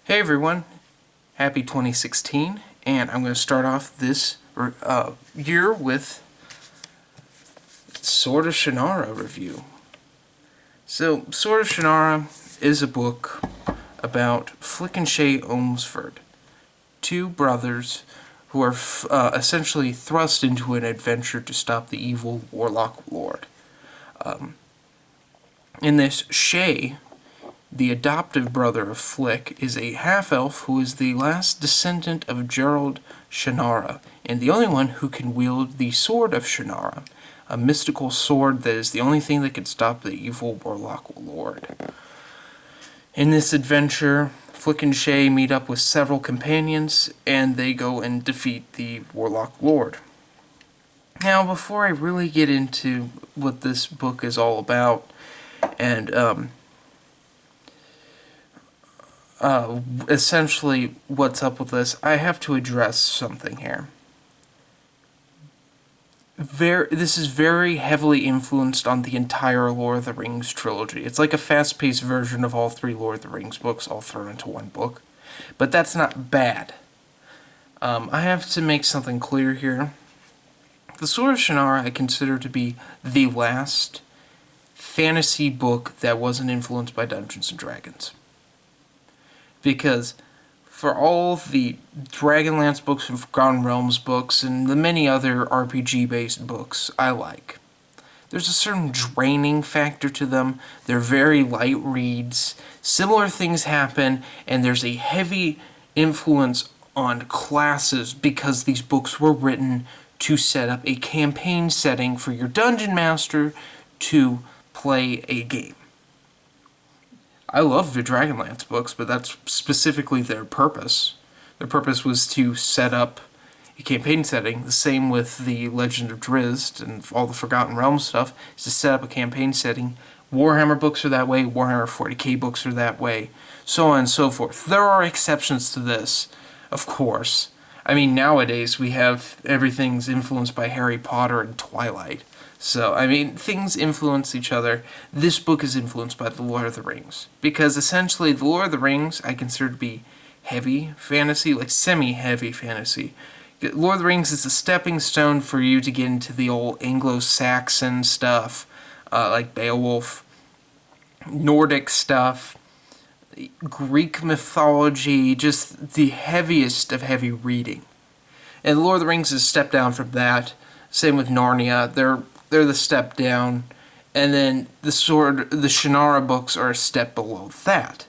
Hey everyone, happy 2016, and I'm going to start off this year with Sword of Shannara review. So, Sword of Shannara is a book about Flick and Shay Ohmsford, two brothers who are essentially thrust into an adventure to stop the evil Warlock Lord. In this, Shay, the adoptive brother of Flick, is a half-elf who is the last descendant of Gerald Shannara, and the only one who can wield the Sword of Shannara, a mystical sword that is the only thing that can stop the evil Warlock Lord. In this adventure, Flick and Shay meet up with several companions, and they go and defeat the Warlock Lord. Now, before I really get into what this book is all about, and essentially what's up with this, I have to address something here. This is very heavily influenced on the entire Lord of the Rings trilogy. It's like a fast-paced version of all three Lord of the Rings books all thrown into one book. But that's not bad. I have to make something clear here. The Sword of Shannara I consider to be the last fantasy book that wasn't influenced by Dungeons & Dragons. Because for all the Dragonlance books and Forgotten Realms books and the many other RPG-based books I like, there's a certain draining factor to them. They're very light reads. Similar things happen, and there's a heavy influence on classes because these books were written to set up a campaign setting for your dungeon master to play a game. I love the Dragonlance books, but that's specifically their purpose. Their purpose was to set up a campaign setting. The same with the Legend of Drizzt and all the Forgotten Realms stuff, is to set up a campaign setting. Warhammer books are that way, Warhammer 40k books are that way, so on and so forth. There are exceptions to this, of course. I mean, nowadays we have everything's influenced by Harry Potter and Twilight. So, I mean, things influence each other. This book is influenced by The Lord of the Rings. Because essentially, The Lord of the Rings I consider to be heavy fantasy, like semi-heavy fantasy. Lord of the Rings is a stepping stone for you to get into the old Anglo-Saxon stuff, like Beowulf, Nordic stuff, Greek mythology, just the heaviest of heavy reading. And The Lord of the Rings is a step down from that. Same with Narnia. They're the step down, and then the Shannara books are a step below that.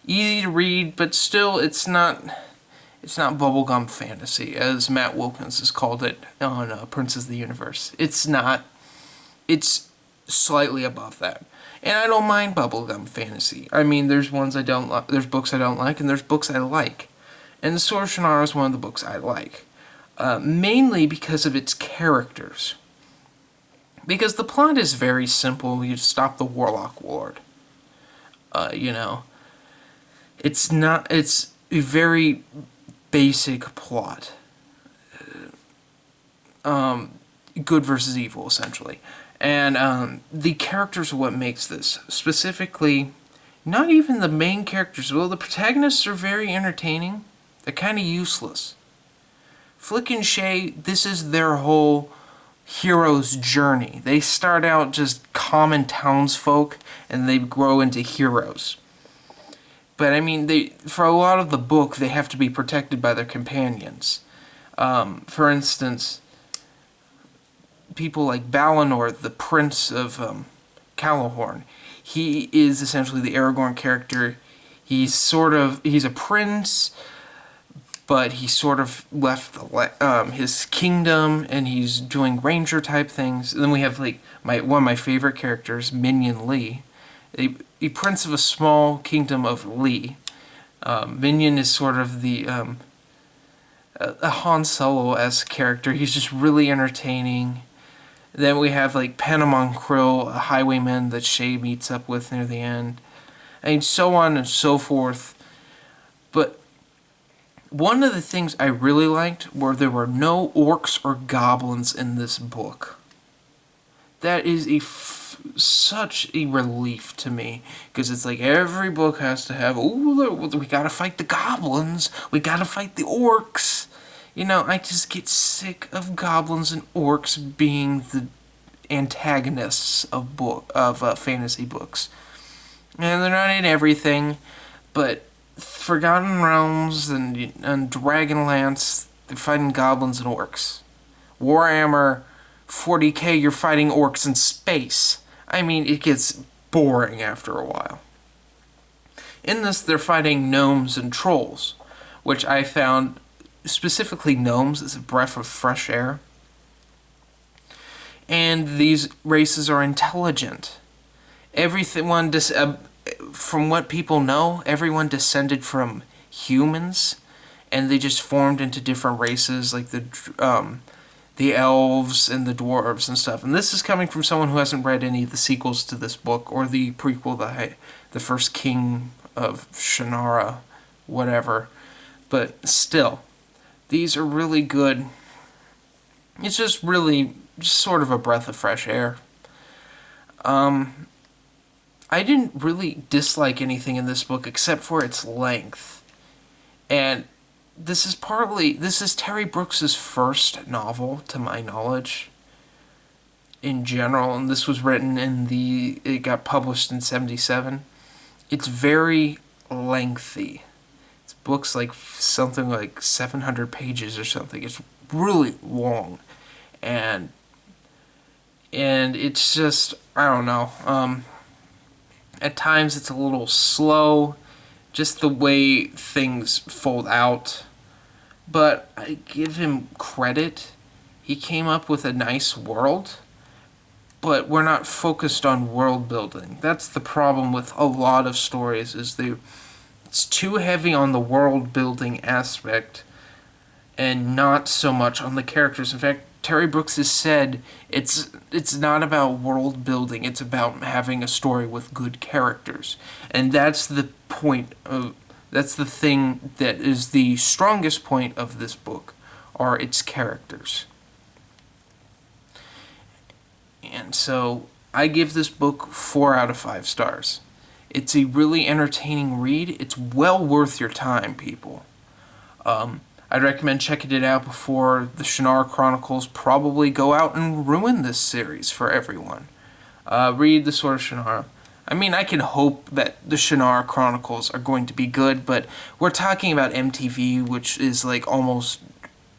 Easy to read, but still, it's not bubblegum fantasy, as Matt Wilkins has called it on Princes of the Universe. It's not. It's slightly above that. And I don't mind bubblegum fantasy. I mean, there's books I don't like, and there's books I like. And The Sword of Shannara is one of the books I like. Mainly because of its characters. Because the plot is very simple. You stop the Warlock Lord. It's a very basic plot. Good versus evil, essentially. And the characters are what makes this. Specifically, not even the main characters. Well, the protagonists are very entertaining. They're kind of useless. Flick and Shay, this is their whole hero's journey. They start out just common townsfolk, and they grow into heroes. But I mean, for a lot of the book, they have to be protected by their companions. For instance, people like Balinor, the Prince of Callahorn. He is essentially the Aragorn character. He's a prince, but he sort of left his kingdom, and he's doing ranger type things. And then we have like one of my favorite characters, Minion Lee, a prince of a small kingdom of Lee. Minion is sort of a Han Solo-esque character. He's just really entertaining. Then we have like Panamon Krill, a highwayman that Shay meets up with near the end. I mean, so on and so forth. But one of the things I really liked were there were no orcs or goblins in this book. That is such a relief to me, because it's like every book has to have, oh, we gotta fight the goblins, we gotta fight the orcs. You know, I just get sick of goblins and orcs being the antagonists of fantasy books. And they're not in everything, but Forgotten Realms and Dragonlance, they're fighting goblins and orcs. Warhammer 40k, you're fighting orcs in space. I mean, it gets boring after a while. In this, they're fighting gnomes and trolls, which I found, specifically gnomes, is a breath of fresh air. And these races are intelligent. From what people know, everyone descended from humans, and they just formed into different races, like the elves and the dwarves and stuff. And this is coming from someone who hasn't read any of the sequels to this book, or the prequel, the first King of Shannara, whatever. But still, these are really good. It's just really just sort of a breath of fresh air. I didn't really dislike anything in this book except for its length. And this is Terry Brooks's first novel, to my knowledge, in general, and this was written it got published in 1977. It's very lengthy. It's books like something like 700 pages or something. It's really long. And it's just, I don't know, at times it's a little slow, just the way things fold out. But I give him credit. He came up with a nice world, but we're not focused on world building. That's the problem with a lot of stories, is it's too heavy on the world building aspect and not so much on the characters. In fact, Terry Brooks has said it's not about world building, it's about having a story with good characters. And that's the thing that is the strongest point of this book, are its characters. And so I give this book 4 out of 5 stars. It's a really entertaining read. It's well worth your time, people. I'd recommend checking it out before the Shannara Chronicles probably go out and ruin this series for everyone. Read the Sword of Shannara. I mean, I can hope that the Shannara Chronicles are going to be good, but we're talking about MTV, which is like almost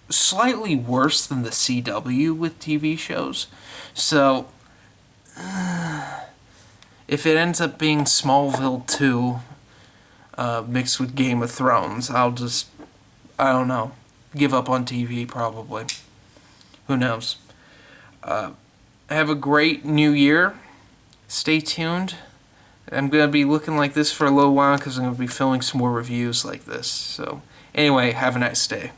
slightly worse than the CW with TV shows. So, if it ends up being Smallville 2 mixed with Game of Thrones, I don't know, give up on TV probably. Who knows? Have a great new year. Stay tuned. I'm going to be looking like this for a little while because I'm going to be filming some more reviews like this. So, anyway, have a nice day.